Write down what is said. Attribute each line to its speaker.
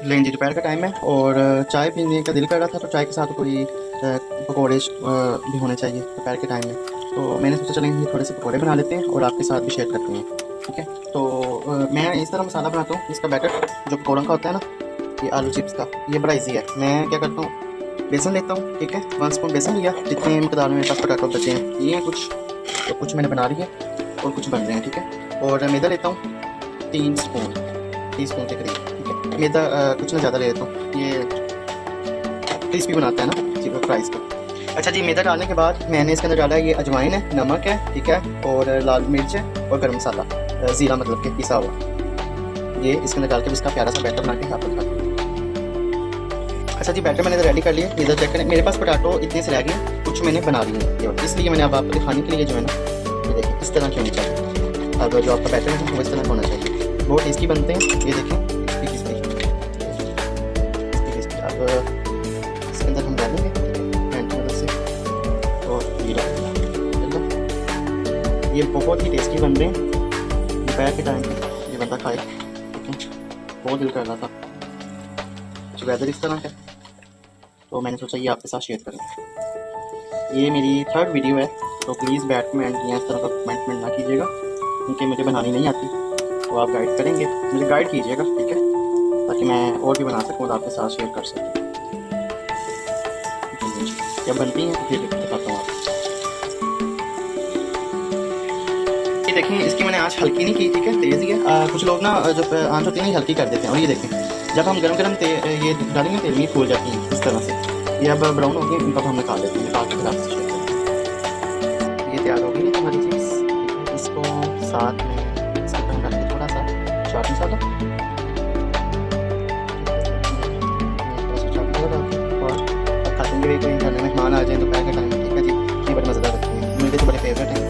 Speaker 1: लें जी, दोपहर का टाइम है और चाय पीने का दिल कर रहा था, तो चाय के साथ कोई पकौड़े भी होने चाहिए दोपहर के टाइम में। तो मैंने सोचा चलें ये थोड़े से पकौड़े बना लेते हैं और आपके साथ भी शेयर करते हैं। ठीक है, तो मैं इस तरह मसाला बनाता हूँ। इसका बैटर जो पकौड़ों का होता है ना, ये आलू चिप्स का, ये बड़ा ईजी है। मैं क्या करता हूँ, बेसन लेता हूँ। ठीक है, 1 स्पून बेसन लिया, जितने मकदार में मेरे पास पोटैटो बचे हैं ये हैं कुछ, तो कुछ मैंने बना लिए और कुछ बन रहे हैं। ठीक है, और मैदा लेता हूँ 3 स्पून, टीस्पून के करीब। ठीक है, मैदा कुछ ना ज़्यादा ले लेता हूँ, ये क्रिस्पी बनाता है ना चिकन फ्राइज़ को। अच्छा जी, मैदा डालने के बाद मैंने इसके अंदर डाला है, ये अजवाइन है, नमक है, ठीक है, और लाल मिर्च है और गर्म मसाला, ज़ीरा मतलब कि पिसा हुआ, ये इसके अंदर डाल के इसका प्यारा सा बैटर बना के आपको दिखाता हूँ। अच्छा जी, बैटर मैंने रेडी कर लिया। इधर चेक करें, मेरे पास पोटैटो इतने से रह गए, कुछ मैंने बना लिए हैं, इसलिए मैंने अब आपको दिखाने के लिए जो है ना, ये देखिए इस तरह की होनी चाहिए। अब जो आपका बैटर है वो इस तरह का होना चाहिए, बहुत टेस्टी बनते हैं। ये देखें अब इसके अंदर हम डालेंगे हैंड की मदद से, और ये डालेंगे। ये बहुत ही टेस्टी बन रहे हैं, दोपहर के टाइम में ये बंदा खाए। बहुत दिल कर रहा था, वेदर इस तरह है, तो मैंने सोचा ये आपके साथ शेयर करूँ। ये मेरी 3rd वीडियो है, तो प्लीज़ बैटमैन या इस तरह का कमेंटमेंट ना कीजिएगा, क्योंकि मुझे बनानी नहीं आती। तो आप गाइड करेंगे, मुझे गाइड कीजिएगा, ठीक है, ताकि मैं और भी बना सकूँ और आपके साथ शेयर कर सकूँ। जब बनती हैं तो फिर दिखाता हूँ आपको। ये देखें, इसकी मैंने आँच हल्की नहीं की, ठीक है, तेज़ ही है। कुछ लोग ना जब आँच होती है ना हल्की कर देते हैं, और ये देखें जब हम गरम ये डालेंगे तेल में फूल जाती हैं इस तरह से। ये अब ब्राउन हो गई, इनको हम निकाल लेते हैं, निकाल के फिर आपसे शेयर करते हैं। ये तैयार हो गई है हमारी चीज़। इसको साथ में इसके ऊपर डालेंगे थोड़ा सा चाट मसाला, और खाते हुए कोई घर में मेहमान आ जाए दोपहर के टाइम में, ठीक है जी, ये बड़े मज़ेदार लगते हैं, मुझे तो बड़े फेवरेट हैं।